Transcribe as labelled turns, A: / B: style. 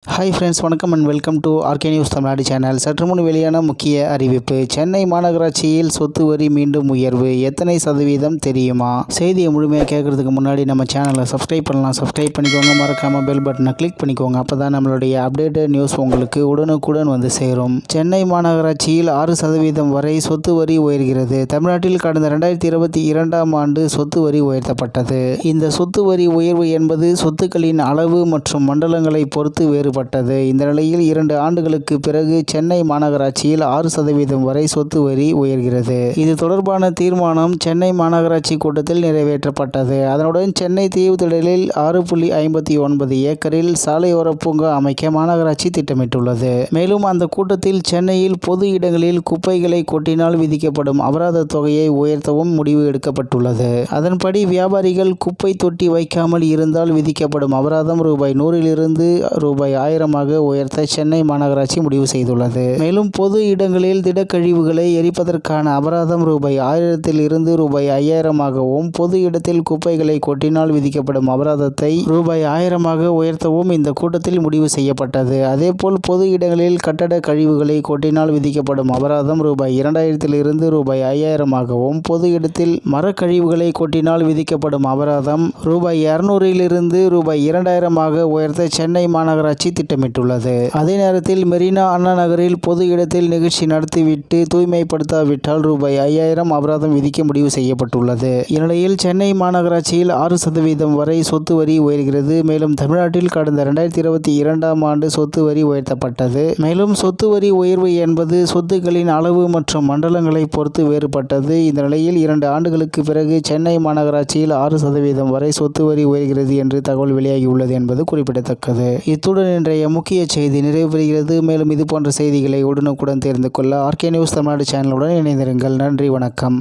A: Hi friends, வணக்கம் and welcome to RK news Tamil Nadu channel. சற்று முன் வெளியான முக்கிய அறிவிப்பு. சென்னை மாநகராட்சியில் சொத்து வரி மீண்டும் உயர்வு. எத்தனை சதவீதம் தெரியுமா? செய்தியை முழுமையாக கேட்கறதுக்கு முன்னாடி நம்ம சேனலை சப்ஸ்கிரைப் பண்ணலாம். சப்ஸ்கிரைப் பண்ணிக்கோங்க. மறக்காமல் பெல் பட்டனை கிளிக் பண்ணிக்கோங்க. அப்போ தான் நம்மளுடைய அப்டேட்டட் நியூஸ் உங்களுக்கு உடனுக்குடன் வந்து சேரும். சென்னை மாநகராட்சியில் 6% வரை சொத்து வரி உயர்கிறது. தமிழ்நாட்டில் கடந்த 2022ஆம் ஆண்டு சொத்து வரி உயர்த்தப்பட்டது. இந்த சொத்து வரி உயர்வு என்பது சொத்துக்களின் அளவு மற்றும் மண்டலங்களை பொறுத்து வேறுபட்டது. இந்த நிலையில் 2 ஆண்டுகளுக்கு பிறகு சென்னை மாநகராட்சியில் 6% வரை சொத்து வரி உயர்கிறது. இது தொடர்பான தீர்மானம் சென்னை மாநகராட்சி கூட்டத்தில் நிறைவேற்றப்பட்டது. அதனுடன் சென்னை தீவுத்திடலில் 6.59 ஏக்கரில் சாலையோர பூங்கா அமைக்க மாநகராட்சி திட்டமிட்டுள்ளது. மேலும் அந்த கூட்டத்தில் சென்னையில் பொது இடங்களில் குப்பைகளை கொட்டினால் விதிக்கப்படும் அபராத தொகையை உயர்த்தவும் முடிவு எடுக்கப்பட்டுள்ளது. அதன்படி வியாபாரிகள் குப்பை தொட்டி வைக்காமல் இருந்தால் விதிக்கப்படும் அபராதம் ரூ.100 ரூ.1000 உயர்த்த சென்னை மாநகராட்சி முடிவு செய்துள்ளது. மேலும் பொது இடங்களில் திடக்கழிவுகளை எரிப்பதற்கான அபராதம் ரூ.1000 ரூ.5000 பொது இடத்தில் குப்பைகளை கொட்டினால் விதிக்கப்படும் அபராதத்தை ரூ.1000 உயர்த்தவும் இந்த கூட்டத்தில் முடிவு செய்யப்பட்டது. அதேபோல் பொது இடங்களில் கட்டட கழிவுகளை கொட்டினால் விதிக்கப்படும் அபராதம் ரூ.2000 ரூ.5000 பொது இடத்தில் மரக்கழிவுகளை கொட்டினால் விதிக்கப்படும் அபராதம் ரூ.200 ரூ.2000 உயர்த்த சென்னை மாநகராட்சி திட்டமிட்டுள்ளது. அதே நேரத்தில் மெரினா அண்ணா நகரில் பொது இடத்தில் நிகழ்ச்சி நடத்திவிட்டு தூய்மைப்படுத்தாவிட்டால் ரூ.5000 அபராதம் விதிக்க முடிவு செய்யப்பட்டுள்ளது. இந்நிலையில் சென்னை மாநகராட்சியில் 6% வரை சொத்து வரி உயர்கிறது. மேலும் தமிழ்நாட்டில் கடந்த 2022ஆம் ஆண்டு சொத்து வரி உயர்த்தப்பட்டது. மேலும் சொத்து வரி உயர்வு என்பது சொத்துக்களின் அளவு மற்றும் மண்டலங்களை பொறுத்து வேறுபட்டது. இந்த நிலையில் 2 ஆண்டுகளுக்கு பிறகு சென்னை மாநகராட்சியில் 6% வரை சொத்து வரி உயர்கிறது என்று தகவல் வெளியாகியுள்ளது என்பது குறிப்பிடத்தக்கது. இத்துடன் இன்றைய முக்கிய செய்தி நிறைவு பெறுகிறது. மேலும் இதுபோன்ற செய்திகளை உடனுக்குடன் தெரிந்து கொள்ள ஆர்கே நியூஸ் தமிழ்நாடு சேனலுடன் இணைந்திருங்கள். நன்றி, வணக்கம்.